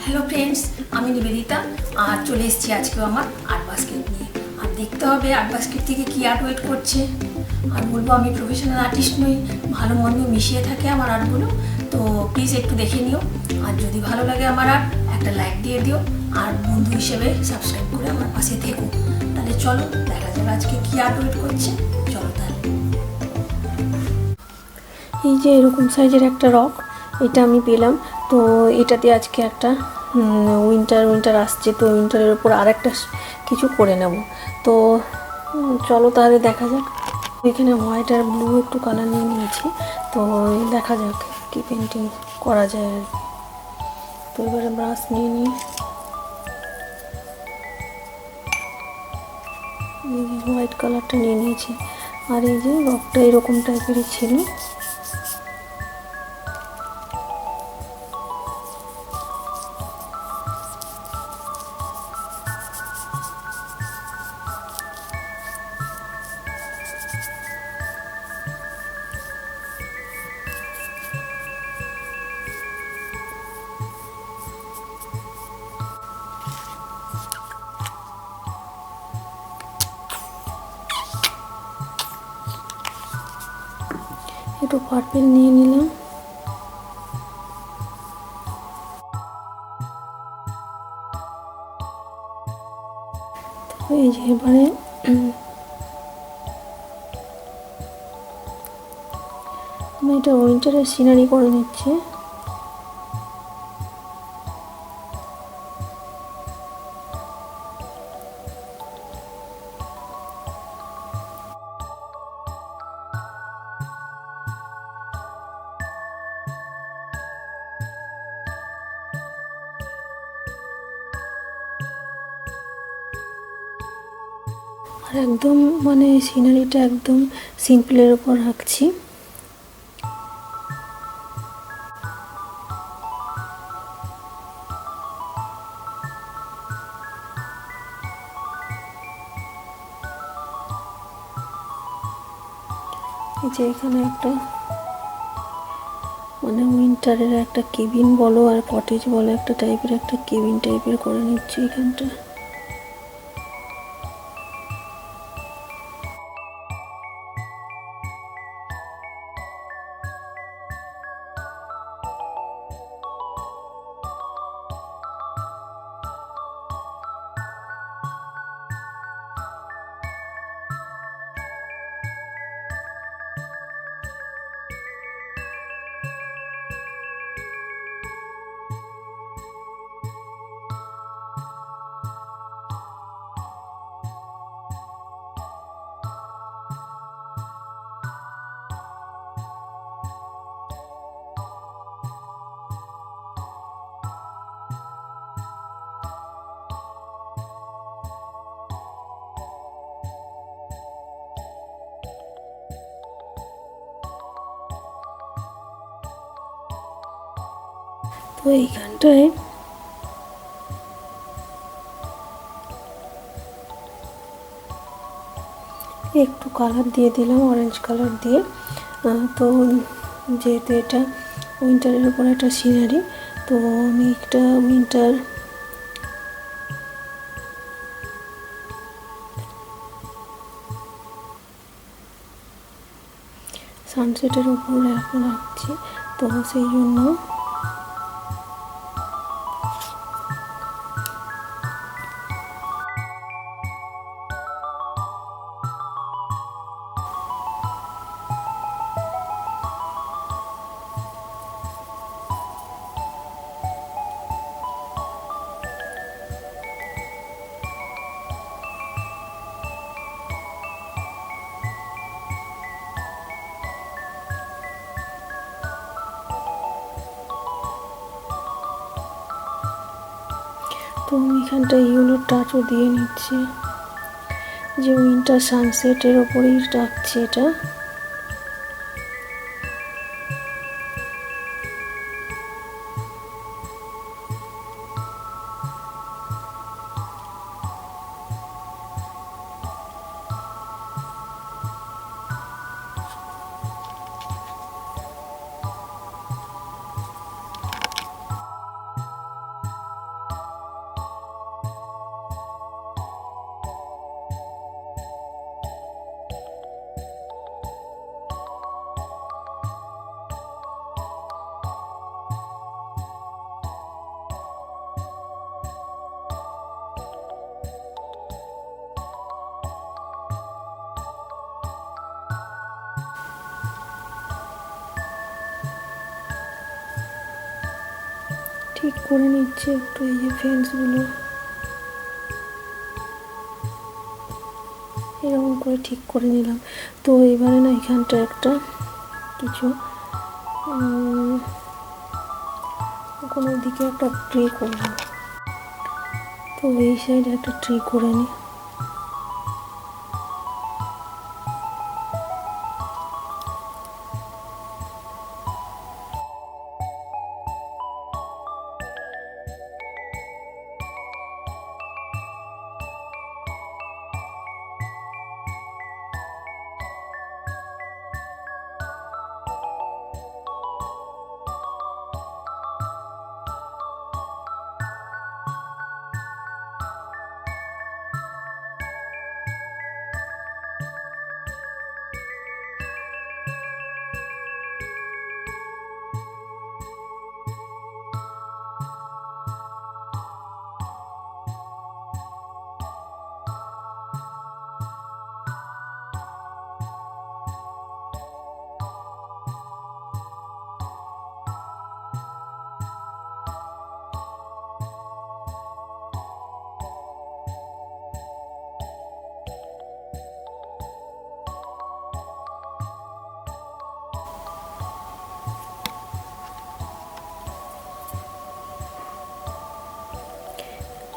Hello friends, আমি নিবেদিতা আর চলে এসেছি আজকেও আমার আর্ট বাস্কেট নিয়ে। আর দেখতে হবে আর্ট বাস্কেট থেকে কী আর্ট ওয়েট করছে। আর বলবো আমি প্রফেশনাল আর্টিস্ট নই, ভালো মন্দ মিশিয়ে থাকে আমার আর্টগুলো। তো প্লিজ একটু দেখে নিও, আর যদি ভালো লাগে আমার আর্ট একটা লাইক দিয়ে দিও, আর বন্ধু হিসেবে সাবস্ক্রাইব করে আমার পাশে থেকো। তাহলে চলো দেখা যাবে আজকে কী আর্ট ওয়েট করছে। চলো তাহলে। এই যে এরকম সাইজের একটা রক, এটা আমি পেলাম। তো এটাতে আজকে একটা উইন্টার আসছে, তো উইন্টারের ওপর আর একটা কিছু করে নেব। তো চলো তাহলে দেখা যাক। এখানে হোয়াইট আর ব্লু একটু কালার নিয়ে নিয়েছি, তো দেখা যাক কি পেন্টিং করা যায় আর। তো এবারে ব্রাশ নিয়ে নিই, হোয়াইট কালারটা নিয়ে নিয়েছি। আর এই যে রকটা এরকম টাইপেরই ছিল। একটু পার্পেল নিয়ে নিলাম। তো এই যে এবারে আমি এটা উইন্টারের সিনারি করে নিচ্ছি। আর একদম মানে সিনারিটা একদম সিম্পলের ওপর রাখছি। এই যে এখানে একটা মানে উইন্টারের একটা কেবিন বলো আর কটেজ বলো, একটা টাইপের একটা কেবিন টাইপের করে নিচ্ছি এখানটা। তো এইখানটায় একটু কালার দিয়ে দিলাম, অরেঞ্জ কালার দিয়ে। তো যেহেতু এটা উইন্টারের উপর একটা সিনারি, তো আমি একটা উইন্টার সানসেটের উপর এখন রাখছি, তো সেই জন্য তো আমি এখানটা ইয়েলো টাচও দিয়ে নিচ্ছি, যে উইন্টার সানসেটের ওপরেই রাখছি এটা। ঠিক করে নিচ্ছে একটু এই যে ফেন্সগুলো এরকম করে ঠিক করে নিলাম। তো এবারে না এখানটা একটা কিছু কোনো দিকে একটা ট্রি করব। তো এই সাইডে একটা ট্রি করে নিই।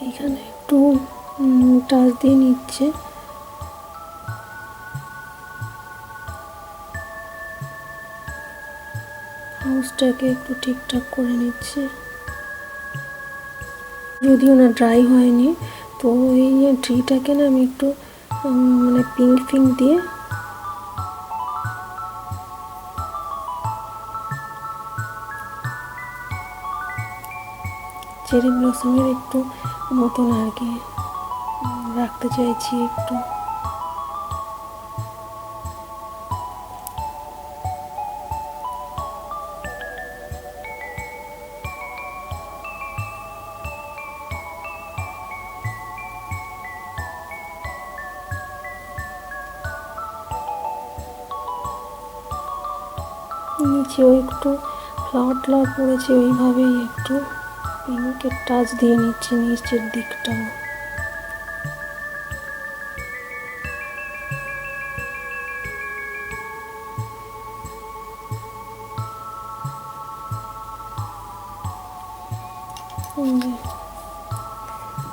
এখানে একটু টাচ দিয়ে নিচ্ছে। হাউসটাকে একটু ঠিকঠাক করে নিচ্ছে, যদিও না ড্রাই হয়নি। তো এই ট্রিটাকে না আমি একটু মানে পিঙ্ক দিয়ে চেরি ব্লসমের একটু মতন আর কি রাখতে চাইছি একটু। নিচেও একটু ফ্লাওয়ার পড়েছে, ওইভাবেই একটু পিঙ্কের টাচ দিয়ে নিচ্ছে নিচের দিকটাও।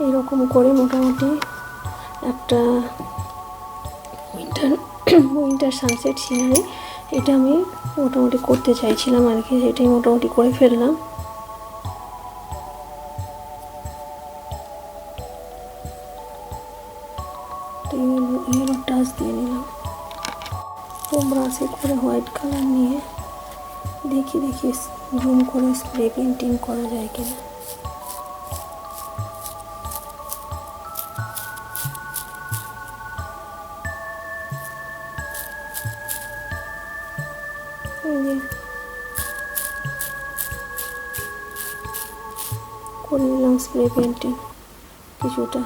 এইরকম করে মোটামুটি একটা উইন্টার সানসেট সিনারি এটা আমি মোটামুটি করতে চাইছিলাম আর কি, এটাই মোটামুটি করে ফেললাম। ইয়েলো টাচ দিয়ে নিলাম। তো ব্রাশে করে হোয়াইট কালার নিয়ে দেখি জুম করে স্প্রে পেন্টিং করা যায় কিনা। করে নিলাম স্প্রে পেন্টিং কিছুটা।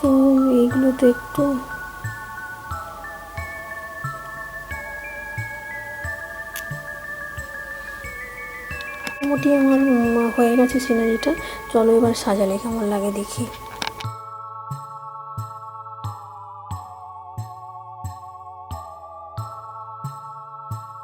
তো এইগুলোতে একটু মোটামুটি আমার হয়ে গেছে সিনারিটা। চলো এবার সাজালে কেমন লাগে দেখি।